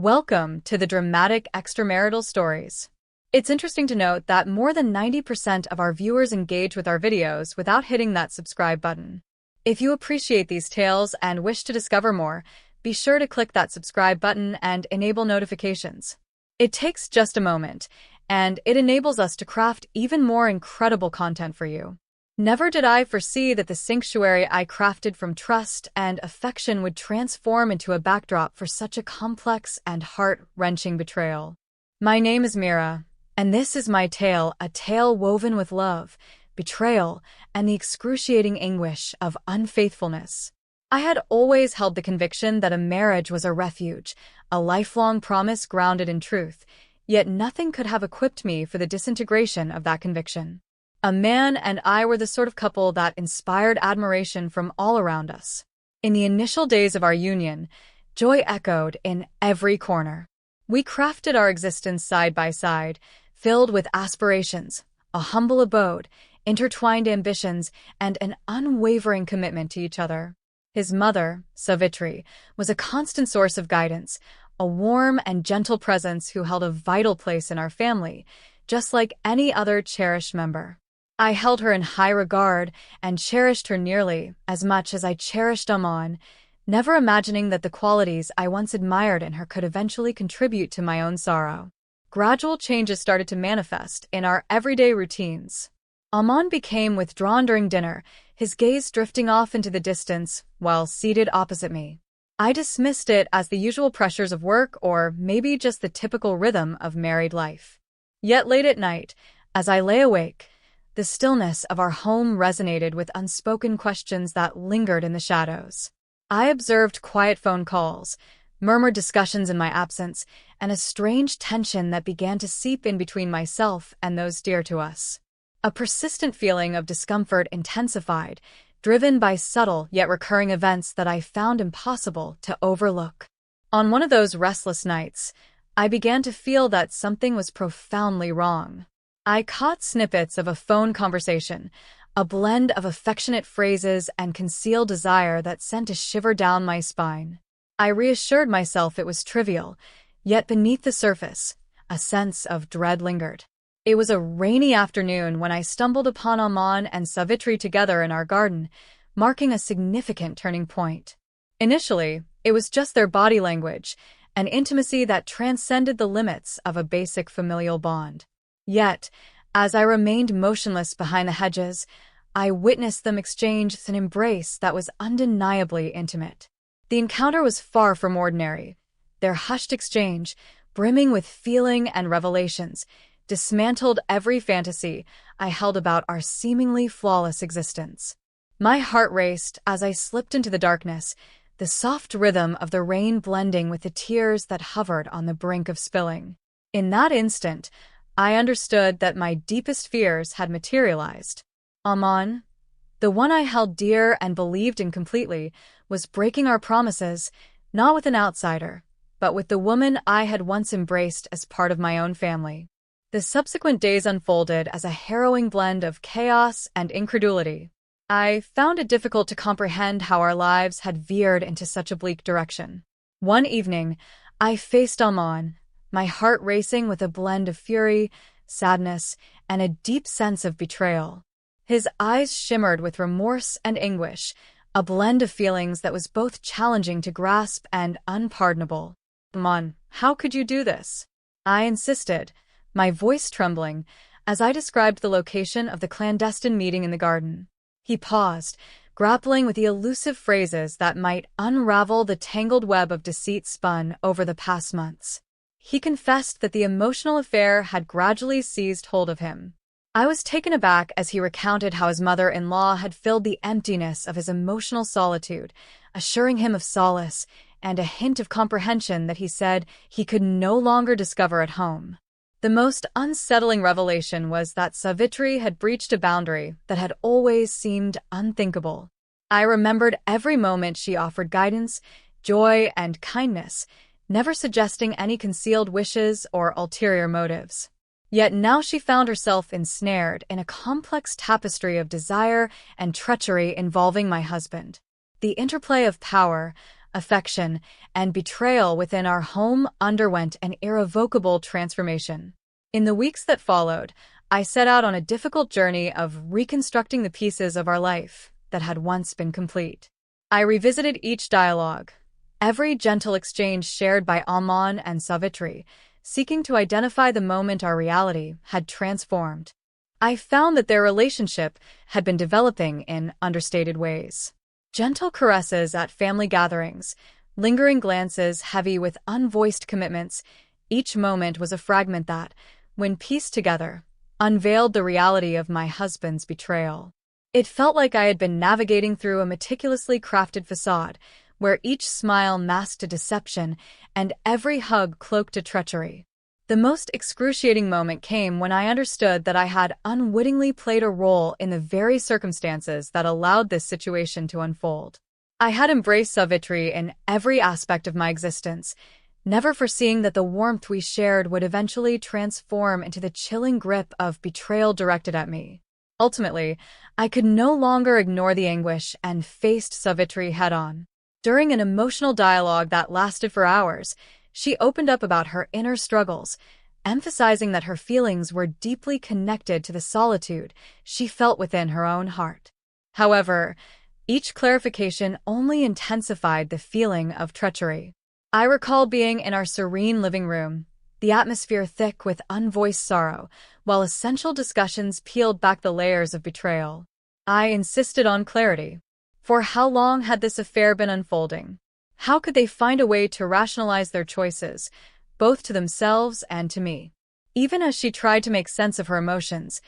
Welcome to the dramatic extramarital stories. It's interesting to note that more than 90% of our viewers engage with our videos without hitting that subscribe button. If you appreciate these tales and wish to discover more, be sure to click that subscribe button and enable notifications. It takes just a moment, and it enables us to craft even more incredible content for you. Never did I foresee that the sanctuary I crafted from trust and affection would transform into a backdrop for such a complex and heart-wrenching betrayal. My name is Mira, and this is my tale, a tale woven with love, betrayal, and the excruciating anguish of unfaithfulness. I had always held the conviction that a marriage was a refuge, a lifelong promise grounded in truth, yet nothing could have equipped me for the disintegration of that conviction. A man and I were the sort of couple that inspired admiration from all around us. In the initial days of our union, joy echoed in every corner. We crafted our existence side by side, filled with aspirations, a humble abode, intertwined ambitions, and an unwavering commitment to each other. His mother, Savitri, was a constant source of guidance, a warm and gentle presence who held a vital place in our family, just like any other cherished member. I held her in high regard and cherished her nearly as much as I cherished Aman, never imagining that the qualities I once admired in her could eventually contribute to my own sorrow. Gradual changes started to manifest in our everyday routines. Aman became withdrawn during dinner, his gaze drifting off into the distance while seated opposite me. I dismissed it as the usual pressures of work or maybe just the typical rhythm of married life. Yet late at night, as I lay awake, the stillness of our home resonated with unspoken questions that lingered in the shadows. I observed quiet phone calls, murmured discussions in my absence, and a strange tension that began to seep in between myself and those dear to us. A persistent feeling of discomfort intensified, driven by subtle yet recurring events that I found impossible to overlook. On one of those restless nights, I began to feel that something was profoundly wrong. I caught snippets of a phone conversation, a blend of affectionate phrases and concealed desire that sent a shiver down my spine. I reassured myself it was trivial, yet beneath the surface, a sense of dread lingered. It was a rainy afternoon when I stumbled upon Aman and Savitri together in our garden, marking a significant turning point. Initially, it was just their body language, an intimacy that transcended the limits of a basic familial bond. Yet, as I remained motionless behind the hedges, I witnessed them exchange an embrace that was undeniably intimate. The encounter was far from ordinary. Their hushed exchange, brimming with feeling and revelations, dismantled every fantasy I held about our seemingly flawless existence. My heart raced as I slipped into the darkness, the soft rhythm of the rain blending with the tears that hovered on the brink of spilling. In that instant, I understood that my deepest fears had materialized. Aman, the one I held dear and believed in completely, was breaking our promises, not with an outsider, but with the woman I had once embraced as part of my own family. The subsequent days unfolded as a harrowing blend of chaos and incredulity. I found it difficult to comprehend how our lives had veered into such a bleak direction. One evening, I faced Aman, my heart racing with a blend of fury, sadness, and a deep sense of betrayal. His eyes shimmered with remorse and anguish, a blend of feelings that was both challenging to grasp and unpardonable. "Aman, how could you do this?" I insisted, my voice trembling, as I described the location of the clandestine meeting in the garden. He paused, grappling with the elusive phrases that might unravel the tangled web of deceit spun over the past months. He confessed that the emotional affair had gradually seized hold of him. I was taken aback as he recounted how his mother-in-law had filled the emptiness of his emotional solitude, assuring him of solace and a hint of comprehension that he said he could no longer discover at home. The most unsettling revelation was that Savitri had breached a boundary that had always seemed unthinkable. I remembered every moment she offered guidance, joy, and kindness, never suggesting any concealed wishes or ulterior motives. Yet now she found herself ensnared in a complex tapestry of desire and treachery involving my husband. The interplay of power, affection, and betrayal within our home underwent an irrevocable transformation. In the weeks that followed, I set out on a difficult journey of reconstructing the pieces of our life that had once been complete. I revisited each dialogue, every gentle exchange shared by Aman and Savitri, seeking to identify the moment our reality had transformed. I found that their relationship had been developing in understated ways. Gentle caresses at family gatherings, lingering glances heavy with unvoiced commitments, each moment was a fragment that, when pieced together, unveiled the reality of my husband's betrayal. It felt like I had been navigating through a meticulously crafted facade, where each smile masked a deception and every hug cloaked a treachery. The most excruciating moment came when I understood that I had unwittingly played a role in the very circumstances that allowed this situation to unfold. I had embraced Savitri in every aspect of my existence, never foreseeing that the warmth we shared would eventually transform into the chilling grip of betrayal directed at me. Ultimately, I could no longer ignore the anguish and faced Savitri head-on. During an emotional dialogue that lasted for hours, she opened up about her inner struggles, emphasizing that her feelings were deeply connected to the solitude she felt within her own heart. However, each clarification only intensified the feeling of treachery. I recall being in our serene living room, the atmosphere thick with unvoiced sorrow, while essential discussions peeled back the layers of betrayal. I insisted on clarity. For how long had this affair been unfolding? How could they find a way to rationalize their choices, both to themselves and to me? Even as she tried to make sense of her emotions,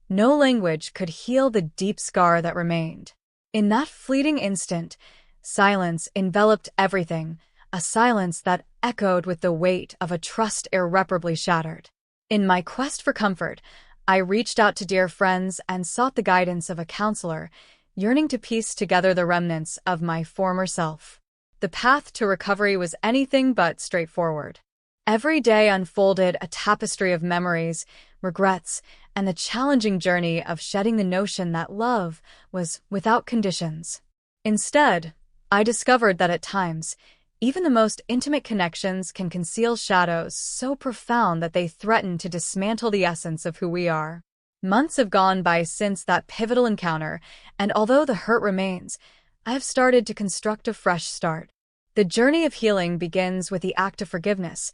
no language could heal the deep scar that remained. In that fleeting instant, silence enveloped everything, a silence that echoed with the weight of a trust irreparably shattered. In my quest for comfort, I reached out to dear friends and sought the guidance of a counselor, yearning to piece together the remnants of my former self. The path to recovery was anything but straightforward. Every day unfolded a tapestry of memories, regrets, and the challenging journey of shedding the notion that love was without conditions. Instead, I discovered that at times, even the most intimate connections can conceal shadows so profound that they threaten to dismantle the essence of who we are. Months have gone by since that pivotal encounter, and although the hurt remains, I have started to construct a fresh start. The journey of healing begins with the act of forgiveness,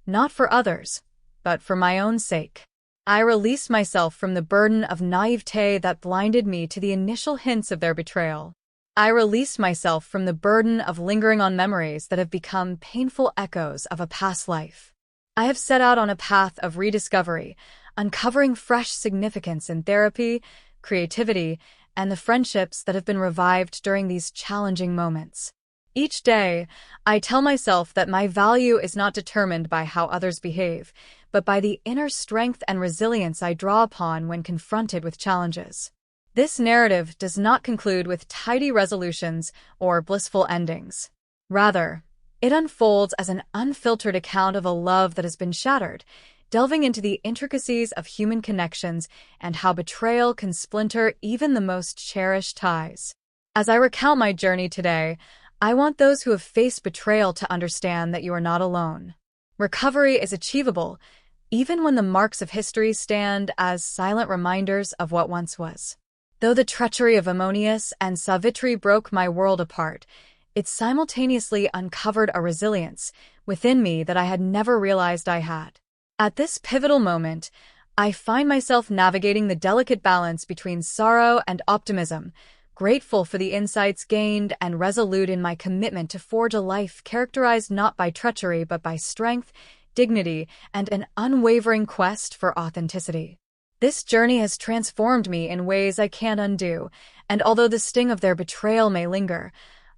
not for others, but for my own sake. I release myself from the burden of naivete that blinded me to the initial hints of their betrayal. I release myself from the burden of lingering on memories that have become painful echoes of a past life. I have set out on a path of rediscovery, uncovering fresh significance in therapy, creativity, and the friendships that have been revived during these challenging moments. Each day, I tell myself that my value is not determined by how others behave, but by the inner strength and resilience I draw upon when confronted with challenges. This narrative does not conclude with tidy resolutions or blissful endings. Rather, it unfolds as an unfiltered account of a love that has been shattered, delving into the intricacies of human connections and how betrayal can splinter even the most cherished ties. As I recount my journey today, I want those who have faced betrayal to understand that you are not alone. Recovery is achievable, even when the marks of history stand as silent reminders of what once was. Though the treachery of Ammonius and Savitri broke my world apart, it simultaneously uncovered a resilience within me that I had never realized I had. At this pivotal moment, I find myself navigating the delicate balance between sorrow and optimism, grateful for the insights gained and resolute in my commitment to forge a life characterized not by treachery but by strength, dignity, and an unwavering quest for authenticity. This journey has transformed me in ways I can't undo, and although the sting of their betrayal may linger,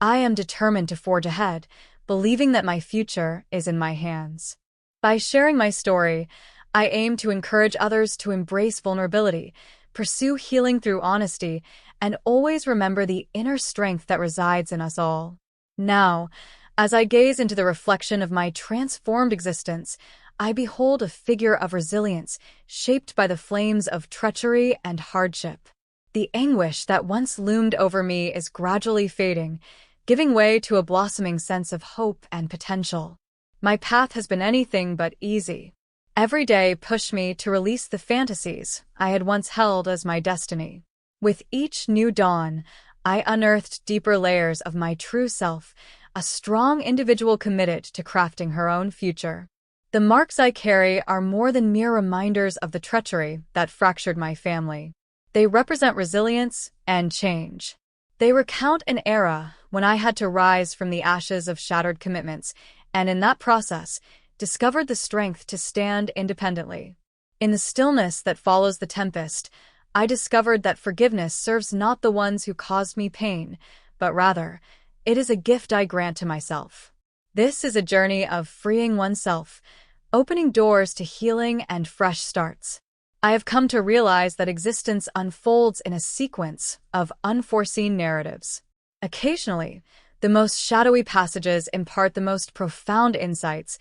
I am determined to forge ahead, believing that my future is in my hands. By sharing my story, I aim to encourage others to embrace vulnerability, pursue healing through honesty, and always remember the inner strength that resides in us all. Now, as I gaze into the reflection of my transformed existence, I behold a figure of resilience shaped by the flames of treachery and hardship. The anguish that once loomed over me is gradually fading, giving way to a blossoming sense of hope and potential. My path has been anything but easy. Every day pushed me to release the fantasies I had once held as my destiny. With each new dawn, I unearthed deeper layers of my true self, a strong individual committed to crafting her own future. The marks I carry are more than mere reminders of the treachery that fractured my family. They represent resilience and change. They recount an era when I had to rise from the ashes of shattered commitments, and in that process, discovered the strength to stand independently. In the stillness that follows the tempest, I discovered that forgiveness serves not the ones who caused me pain, but rather, it is a gift I grant to myself. This is a journey of freeing oneself, opening doors to healing and fresh starts. I have come to realize that existence unfolds in a sequence of unforeseen narratives. Occasionally, the most shadowy passages impart the most profound insights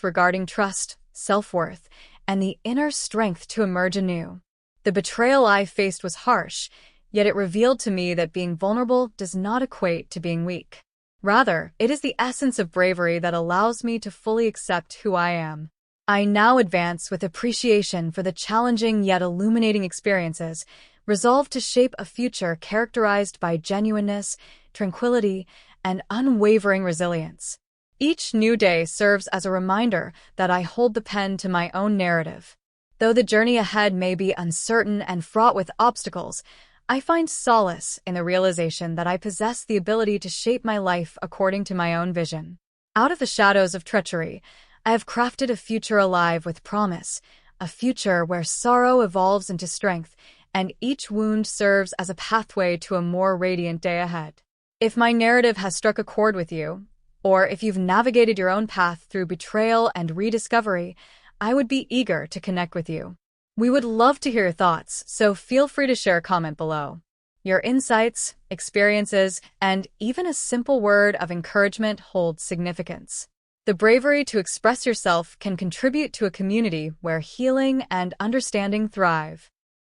regarding trust, self-worth, and the inner strength to emerge anew. The betrayal I faced was harsh, yet it revealed to me that being vulnerable does not equate to being weak. Rather, it is the essence of bravery that allows me to fully accept who I am. I now advance with appreciation for the challenging yet illuminating experiences, resolved to shape a future characterized by genuineness, tranquility, and unwavering resilience. Each new day serves as a reminder that I hold the pen to my own narrative. Though the journey ahead may be uncertain and fraught with obstacles, I find solace in the realization that I possess the ability to shape my life according to my own vision. Out of the shadows of treachery, I have crafted a future alive with promise, a future where sorrow evolves into strength, and each wound serves as a pathway to a more radiant day ahead. If my narrative has struck a chord with you, or if you've navigated your own path through betrayal and rediscovery, I would be eager to connect with you. We would love to hear your thoughts, so feel free to share a comment below. Your insights, experiences, and even a simple word of encouragement hold significance. The bravery to express yourself can contribute to a community where healing and understanding thrive.